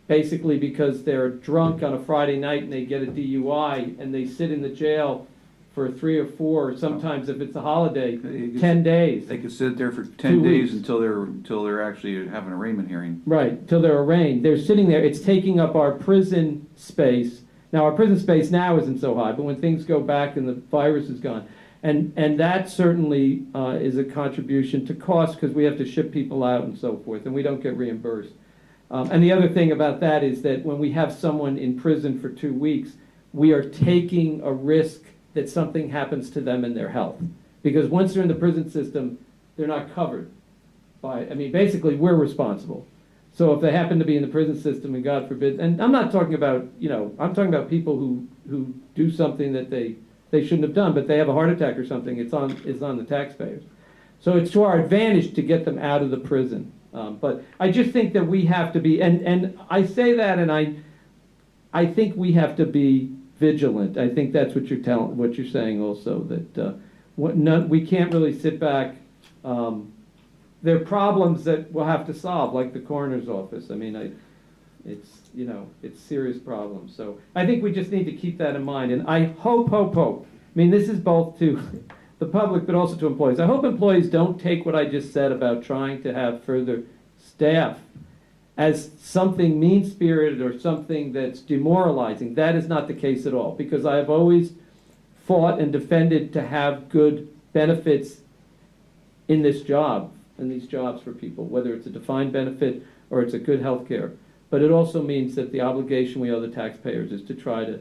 basically because they're drunk on a Friday night and they get a DUI and they sit in the jail for 3 or 4, or sometimes if it's a holiday, 10 days. They could sit there for 10 days until they're actually having an arraignment hearing. Right, till they're arraigned. They're sitting there. It's taking up our prison space. Now, our prison space now isn't so high, but when things go back and the virus is gone, and that certainly is a contribution to cost, because we have to ship people out and so forth, and we don't get reimbursed. And the other thing about that is that when we have someone in prison for 2 weeks, we are taking a risk that something happens to them in their health. Because once they're in the prison system, they're not covered by, I mean, basically we're responsible. So if they happen to be in the prison system, and God forbid, and I'm not talking about, I'm talking about people who do something that they shouldn't have done, but they have a heart attack or something, it's on the taxpayers. So it's to our advantage to get them out of the prison. But I just think that we have to be, and I say that, and I think we have to be vigilant. I think that's what you're saying also, that we can't really sit back. There are problems that we'll have to solve, like the coroner's office. I mean, it's serious problems. So I think we just need to keep that in mind. And I hope. I mean, this is both to the public, but also to employees. I hope employees don't take what I just said about trying to have further staff as something mean-spirited or something that's demoralizing. That is not the case at all, because I have always fought and defended to have good benefits in this job, in these jobs for people, whether it's a defined benefit or it's a good health care. But it also means that the obligation we owe the taxpayers is to try to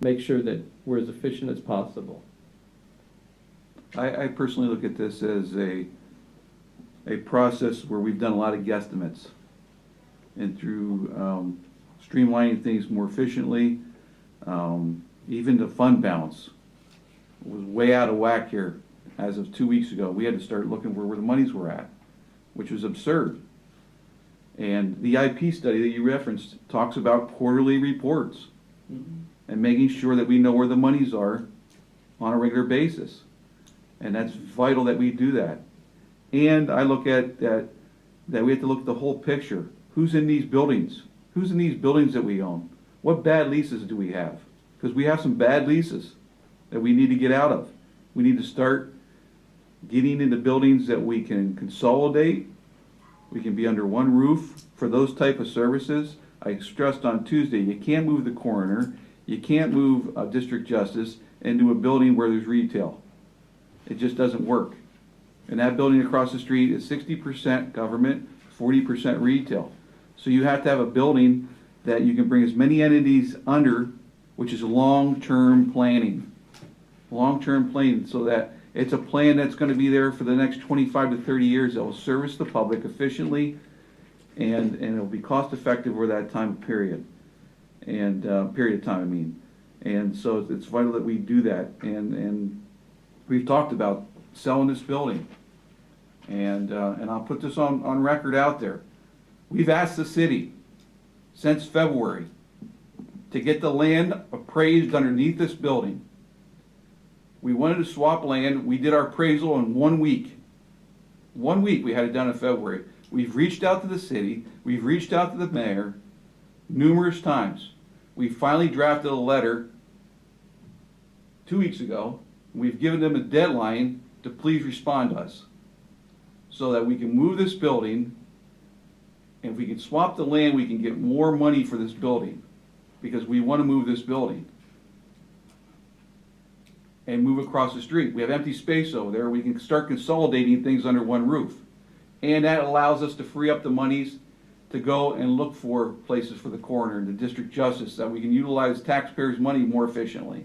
make sure that we're as efficient as possible. I personally look at this as a process where we've done a lot of guesstimates, and through streamlining things more efficiently, even the fund balance was way out of whack here as of 2 weeks ago. We had to start looking where the monies were at, which was absurd. And the IP study that you referenced talks about quarterly reports and making sure that we know where the monies are on a regular basis. And that's vital that we do that. And I look at that we have to look at the whole picture. Who's in these buildings? Who's in these buildings that we own? What bad leases do we have? Because we have some bad leases that we need to get out of. We need to start getting into buildings that we can consolidate. We can be under one roof for those type of services. I stressed on Tuesday, you can't move the coroner, you can't move a district justice into a building where there's retail. It just doesn't work. And that building across the street is 60% government, 40% retail. So you have to have a building that you can bring as many entities under, which is long-term planning. Long-term planning, so that it's a plan that's gonna be there for the next 25 to 30 years that will service the public efficiently, and it'll be cost-effective over that time period. And, period of time, I mean. And so it's vital that we do that. And we've talked about selling this building. And I'll put this on record out there. We've asked the city since February to get the land appraised underneath this building. We wanted to swap land. We did our appraisal in 1 week. 1 week we had it done in February. We've reached out to the city. We've reached out to the mayor numerous times. We finally drafted a letter 2 weeks ago. We've given them a deadline to please respond to us so that we can move this building. And if we can swap the land, we can get more money for this building, because we want to move this building and move across the street. We have empty space over there. We can start consolidating things under one roof. And that allows us to free up the monies to go and look for places for the coroner and the district justice, that we can utilize taxpayers' money more efficiently.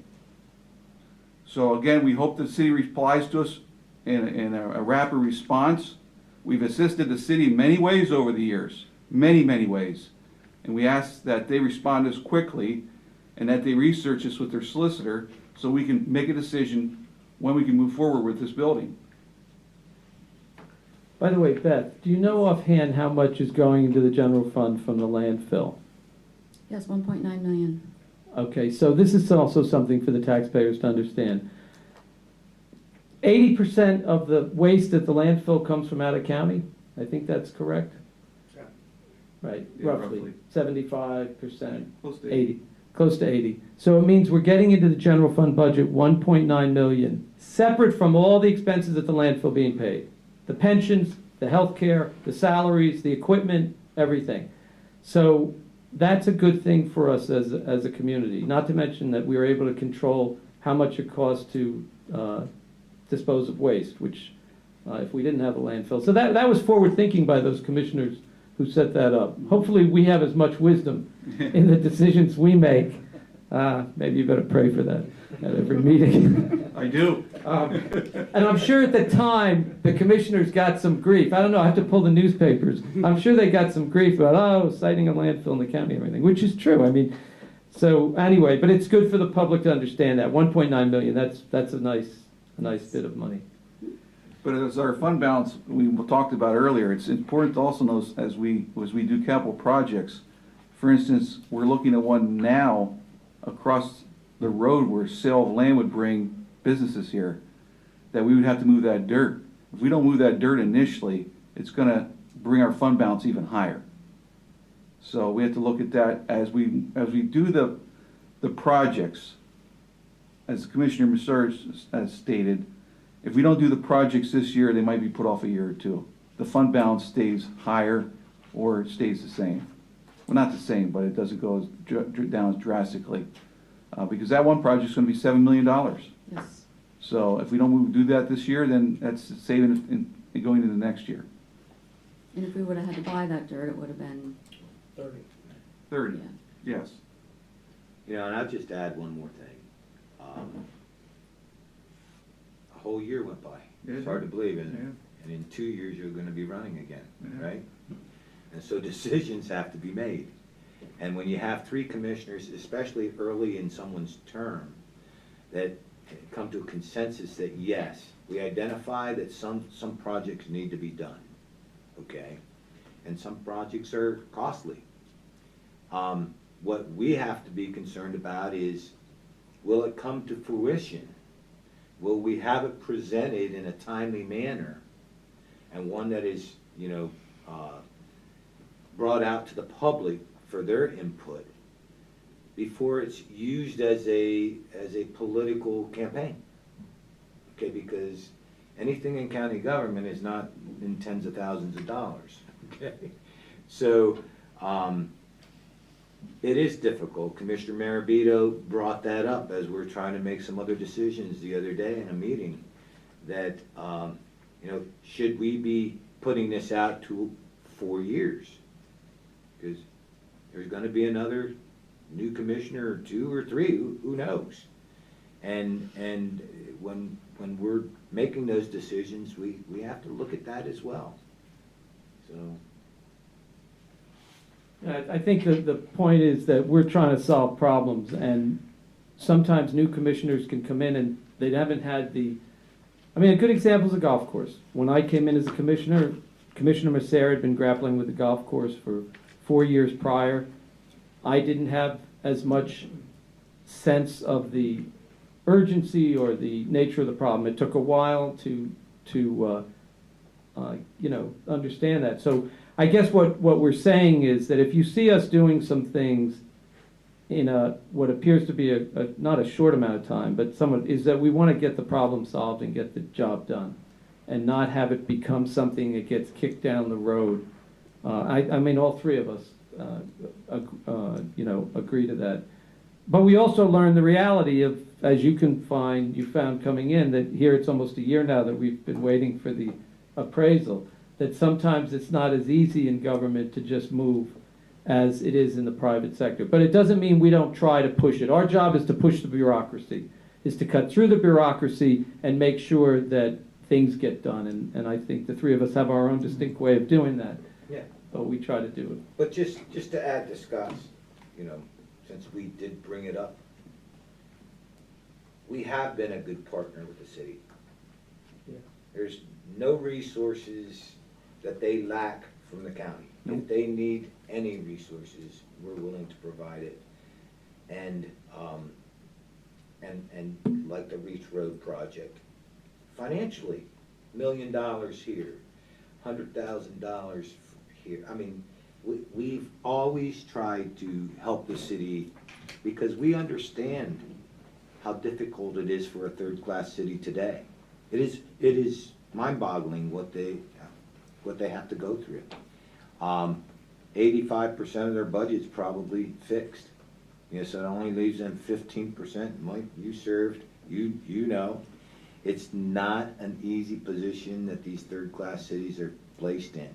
So again, we hope the city replies to us in a rapid response. We've assisted the city in many ways over the years, many, many ways. And we ask that they respond to us quickly and that they research this with their solicitor so we can make a decision when we can move forward with this building. By the way, Beth, do you know offhand how much is going into the general fund from the landfill? Yes, 1.9 million. Okay, so this is also something for the taxpayers to understand. 80% of the waste at the landfill comes from out of county. I think that's correct? Yeah. Right, Yeah, roughly. 75%, Close to 80, close to 80. So it means we're getting into the general fund budget 1.9 million, separate from all the expenses at the landfill being paid. The pensions, the health care, the salaries, the equipment, everything. So that's a good thing for us as a community. Not to mention that we were able to control how much it costs to dispose of waste, which if we didn't have a landfill. So that was forward thinking by those commissioners who set that up. Hopefully we have as much wisdom in the decisions we make. Maybe you better pray for that at every meeting. I do. And I'm sure at the time, the commissioners got some grief. I don't know, I have to pull the newspapers. I'm sure they got some grief about, citing a landfill in the county and everything, which is true. I mean, so anyway, but it's good for the public to understand that. 1.9 million, that's a nice bit of money. But as our fund balance, we talked about earlier, it's important to also know as we do capital projects. For instance, we're looking at one now across the road where sale of land would bring businesses here, that we would have to move that dirt. If we don't move that dirt initially, it's going to bring our fund balance even higher. So we have to look at that as we do the projects. As Commissioner Massard has stated, if we don't do the projects this year, they might be put off a year or two. The fund balance stays higher or it stays the same. Well, not the same, but it doesn't go down as drastically. Because that one project is going to be $7 million. Yes. So if we don't do that this year, then that's saving in going into the next year. And if we would have had to buy that dirt, it would have been 30. 30, Yeah. yes. You know, and I'll just add one more thing. A whole year went by. It's hard to believe, isn't it? Yeah. And in 2 years, you're gonna be running again, Yeah. right? And so decisions have to be made. And when you have 3 commissioners, especially early in someone's term, that come to a consensus that yes, we identify that some projects need to be done, okay? And some projects are costly. What we have to be concerned about is, will it come to fruition? Will we have it presented in a timely manner and one that is, brought out to the public for their input before it's used as a political campaign? Okay, because anything in county government is not in tens of thousands of dollars. Okay, so it is difficult. Commissioner Marabito brought that up as we're trying to make some other decisions the other day in a meeting, that should we be putting this out to 4 years? Because There's gonna be another new commissioner or two or three, who knows? And when we're making those decisions, we have to look at that as well. So, I think the point is that we're trying to solve problems, and sometimes new commissioners can come in and they haven't had a good example is a golf course. When I came in as a commissioner, Commissioner Massera had been grappling with the golf course for 4 years prior. I didn't have as much sense of the urgency or the nature of the problem. It took a while to understand that. So I guess what we're saying is that if you see us doing some things in what appears to be not a short amount of time, but is that we want to get the problem solved and get the job done, and not have it become something that gets kicked down the road. All three of us, agree to that. But we also learn the reality of, as you found coming in, that here it's almost a year now that we've been waiting for the appraisal, that sometimes it's not as easy in government to just move as it is in the private sector. But it doesn't mean we don't try to push it. Our job is to push the bureaucracy, is to cut through the bureaucracy and make sure that things get done. And I think the three of us have our own distinct way of doing that. yeah. But we try to do it. But just to add to Scott's, since we did bring it up, we have been a good partner with the city. Yeah. There's no resources that they lack from the county. Nope. If they need any resources, we're willing to provide it. And like the Reach Road project, financially, $1 million here, $100,000 here. We've always tried to help the city because we understand how difficult it is for a third-class city today. It is mind-boggling what they have to go through. 85% of their budget's probably fixed. So it only leaves them 15%. Mike, you served, you know. It's not an easy position that these third-class cities are placed in.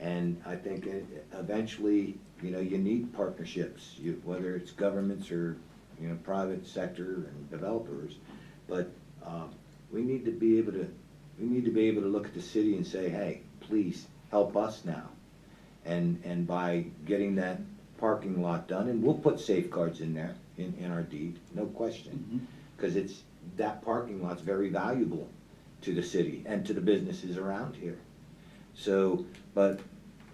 And I think eventually, you need partnerships, whether it's governments or, private sector and developers. But we need to be able to look at the city and say, hey, please help us now. And by getting that parking lot done, and we'll put safeguards in there, in our deed, no question. Because that parking lot's very valuable to the city and to the businesses around here. So, but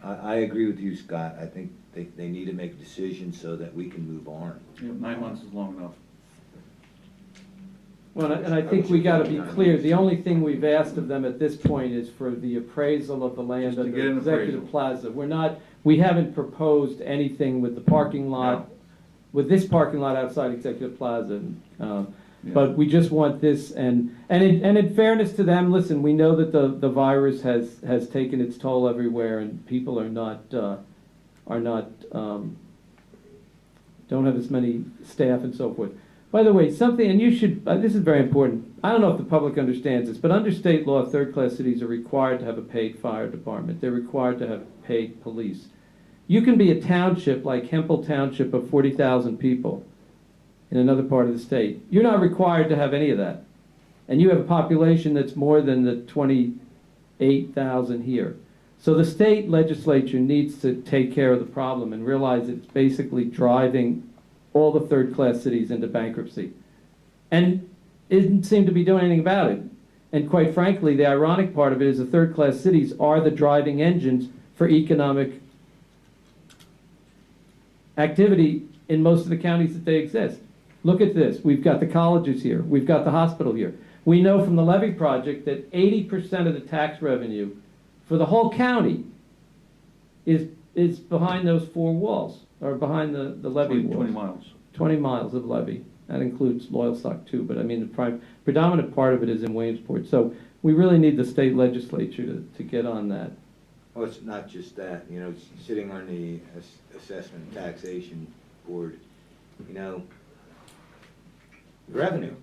I agree with you, Scott. I think they need to make a decision so that we can move on. 9 months is long enough. Well, and I think we gotta be clear, the only thing we've asked of them at this point is for the appraisal of the land Just to under get an Executive Plaza. We haven't proposed anything with the parking lot, with this parking lot outside Executive Plaza. But we just want this, and in fairness to them, listen, we know that the virus has taken its toll everywhere, and people don't have as many staff and so forth. By the way, something, and you should, this is very important. I don't know if the public understands this, but under state law, third-class cities are required to have a paid fire department. They're required to have paid police. You can be a township like Hempel Township of 40,000 people in another part of the state. You're not required to have any of that. And you have a population that's more than the 28,000 here. So the state legislature needs to take care of the problem and realize it's basically driving all the third-class cities into bankruptcy. And it didn't seem to be doing anything about it. And quite frankly, the ironic part of it is the third-class cities are the driving engines for economic activity in most of the counties that they exist. Look at this. We've got the colleges here. We've got the hospital here. We know from the levy project that 80% of the tax revenue for the whole county is behind those four walls, or behind the levy walls. 20 miles. 20 miles of levy. That includes Loyalsock too, but the predominant part of it is in Williamsport. So we really need the state legislature to get on that. Well, it's not just that, sitting on the Assessment and Taxation Board, revenue.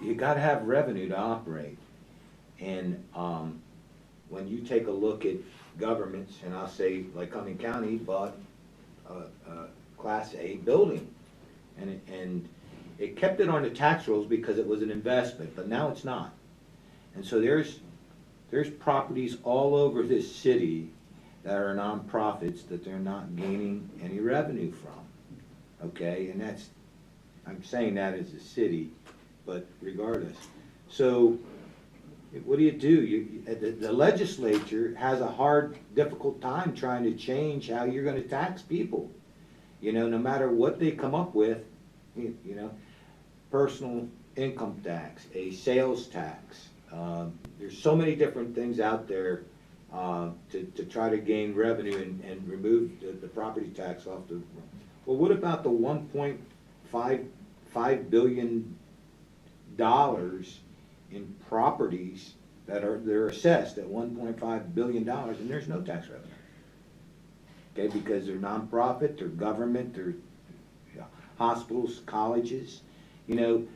You gotta have revenue to operate. And when you take a look at governments, and I'll say Lycoming County bought Class A building. And it kept it on the tax rolls because it was an investment, but now it's not. And so there's properties all over this city that are nonprofits that they're not gaining any revenue from, okay? And that's, I'm saying that as a city, but regardless. So what do? The legislature has a hard, difficult time trying to change how you're gonna tax people. You know, no matter what they come up with, you know, personal income tax, a sales tax. There's so many different things out there to try to gain revenue and remove the property tax off the. Well, what about the $1.5 billion in properties they're assessed at $1.5 billion and there's no tax revenue? Okay, because they're nonprofit, they're government, they're hospitals, colleges. You know,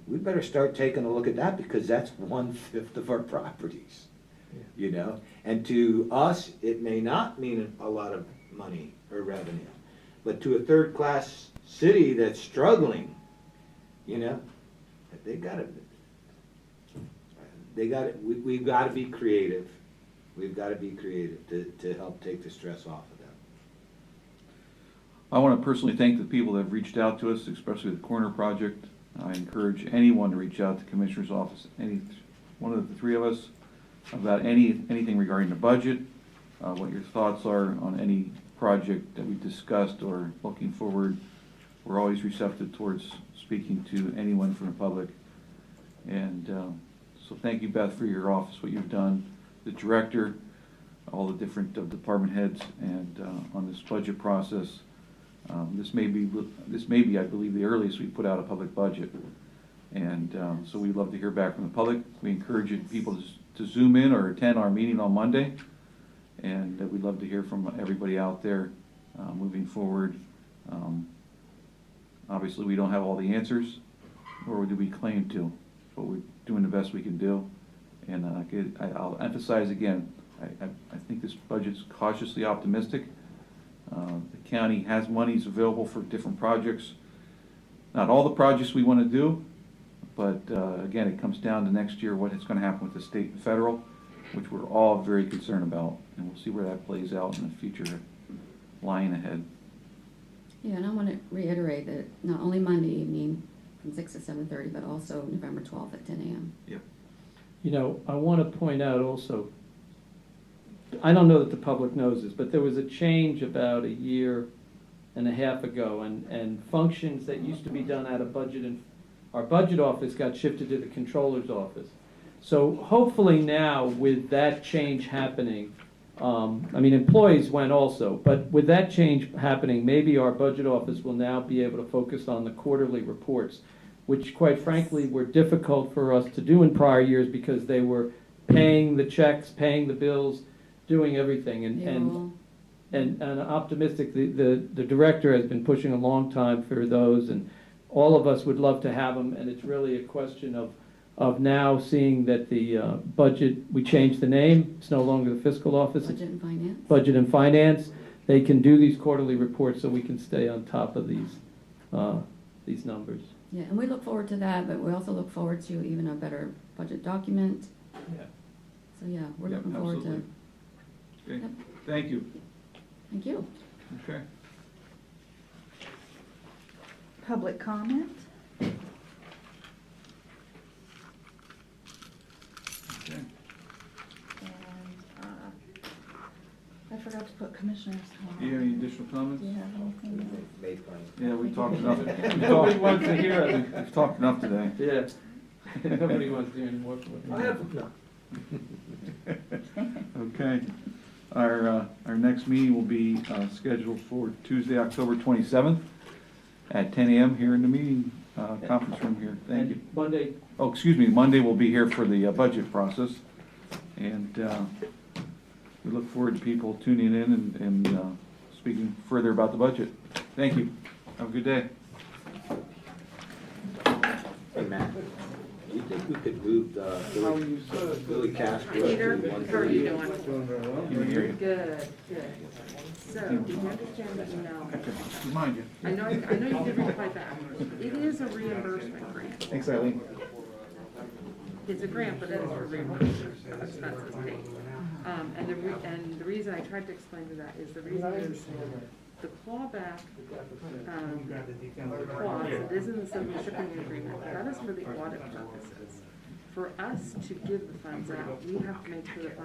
we better start taking a look at that because that's 1/5 of our properties. You know, and to us, it may not mean a lot of money or revenue, but to a third-class city that's struggling, you know, we've got to be creative. We've got to be creative to help take the stress off of them. I want to personally thank the people that have reached out to us, especially the corner project. I encourage anyone to reach out to the Commissioner's office, any one of the three of us, about anything regarding the budget, what your thoughts are on any project that we discussed or looking forward. We're always receptive towards speaking to anyone from the public. And so thank you, Beth, for your office, what you've done, the director, all the different department heads, and on this budget process. This may be, I believe, the earliest we put out a public budget. And so we'd love to hear back from the public. We encourage people to Zoom in or attend our meeting on Monday. And we'd love to hear from everybody out there moving forward. Obviously, we don't have all the answers, nor do we claim to, but we're doing the best we can do. And I'll emphasize again, I think this budget's cautiously optimistic. The county has monies available for different projects. Not all the projects we want to do, but again, it comes down to next year, what is going to happen with the state and federal, which we're all very concerned about, and we'll see where that plays out in the future lying ahead. Yeah, and I want to reiterate that not only Monday evening from 6 to 7:30, but also November 12th at 10 a.m. Yep. You know, I want to point out also, I don't know that the public knows this, but there was a change about 1.5 years ago, and functions that used to be done out of budget and our budget office got shifted to the controller's office. So hopefully now, with that change happening, I mean, employees went also, but with that change happening, maybe our budget office will now be able to focus on the quarterly reports, which quite frankly were difficult for us to do in prior years because they were paying the checks, paying the bills, doing everything. And optimistic, the director has been pushing a long time for those, and all of us would love to have them, and it's really a question of now seeing that the budget, we changed the name, it's no longer the fiscal office. Budget and Finance. Budget and Finance. They can do these quarterly reports so we can stay on top of these numbers. Yeah, and we look forward to that, but we also look forward to even a better budget document. Yeah. So yeah, we're Yep, looking forward absolutely. to. Okay. Yep. Thank you. Thank you. Okay. Public comment? Okay. And I forgot to put commissioners' comment. Do you have any additional comments? Do you have anything? Yeah, we talked enough. Nobody wants to hear it. We've talked enough today. Yeah. Nobody wants to hear any more from I it. have, no. Okay. Our next meeting will be scheduled for Tuesday, October 27th at 10 a.m. here in the meeting conference room here. Thank you. And Monday, Oh, excuse me, Monday we'll be here for the budget process. And we look forward to people tuning in and speaking further about the budget. Thank you. Have a good day. Hey, Matt, do you think we could move Billy Castro to 1:30? Doing very well. Can you hear you? Good, good. So, did you understand the email? Remind you. I know you did reply back. It is a reimbursement grant. Thanks, Eileen. It's a grant, but it is for reimbursement of expenses paid. And the reason I tried to explain to that is the reason is the clawback, clause that is in the civil shipping agreement, that is for the audit purposes. For us to give the funds out, we have to make sure the funds